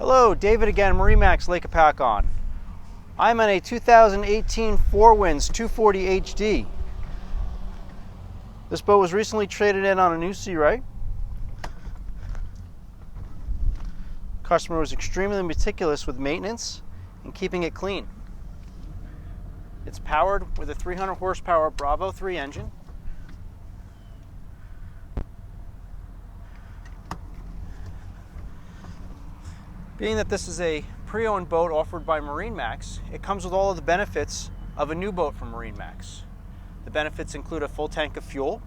Hello, David again, MarineMax Lake Hopatcong. I'm on a 2018 Four Winds 240 HD. This boat was recently traded in on a new Sea Ray. Customer was extremely meticulous with maintenance and keeping it clean. It's powered with a 300 horsepower Bravo 3 engine. Being that this is a pre-owned boat offered by MarineMax, it comes with all of the benefits of a new boat from MarineMax. The benefits include a full tank of fuel,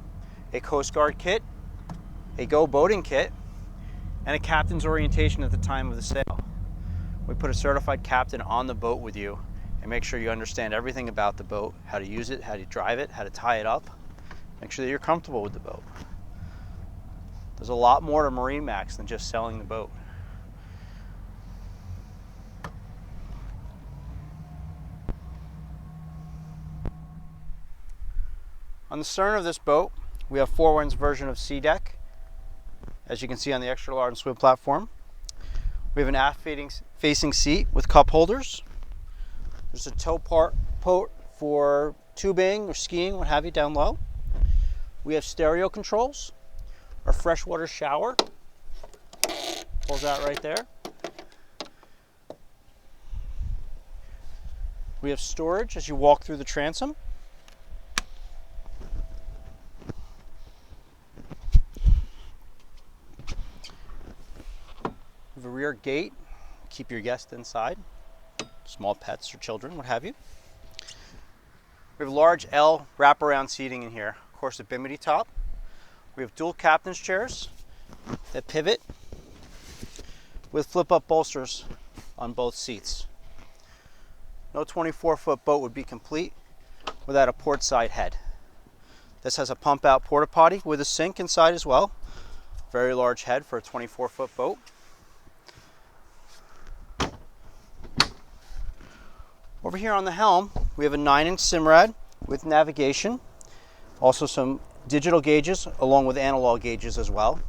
a Coast Guard kit, a Go Boating kit, and a captain's orientation at the time of the sale. We put a certified captain on the boat with you and make sure you understand everything about the boat, how to use it, how to drive it, how to tie it up. Make sure that you're comfortable with the boat. There's a lot more to MarineMax than just selling the boat. On the stern of this boat, we have Four Winds version of Sea Deck, as you can see on the extra large swim platform. We have an aft-facing seat with cup holders. There's a tow port for tubing or skiing, what have you, down low. We have stereo controls. Our freshwater shower pulls out right there. We have storage as you walk through the transom. We have a rear gate, keep your guests inside, small pets or children, what have you. We have large L wraparound seating in here, of course a bimini top. We have dual captain's chairs that pivot with flip-up bolsters on both seats. No 24-foot boat would be complete without a port side head. This has a pump-out porta potty with a sink inside as well. Very large head for a 24-foot boat. Over here on the helm, we have a 9-inch Simrad with navigation, also some digital gauges along with analog gauges as well.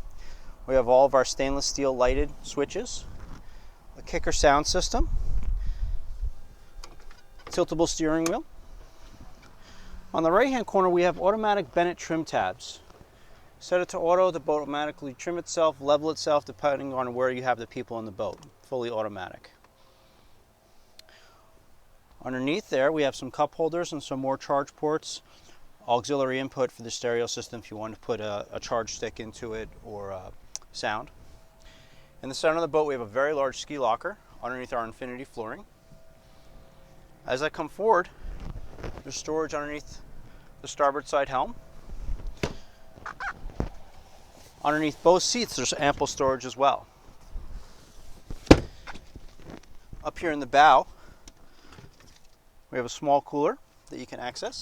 We have all of our stainless steel lighted switches, a kicker sound system, tiltable steering wheel. On the right hand corner we have automatic Bennett trim tabs. Set it to auto, the boat will automatically trim itself, level itself depending on where you have the people in the boat, fully automatic. Underneath there we have some cup holders and some more charge ports, auxiliary input for the stereo system if you want to put a charge stick into it or sound. In the center of the boat we have a very large ski locker underneath our infinity flooring. As I come forward, there's storage underneath the starboard side helm. Underneath both seats there's ample storage as well. Up here in the bow we have a small cooler that you can access.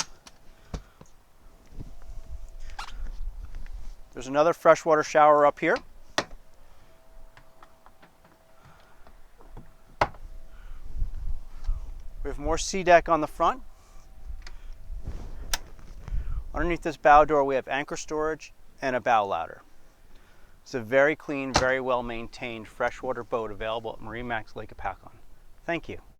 There's another freshwater shower up here. We have more Sea Deck on the front. Underneath this bow door we have anchor storage and a bow ladder. It's a very clean, very well maintained freshwater boat available at MarineMax Lake Hopatcong. Thank you.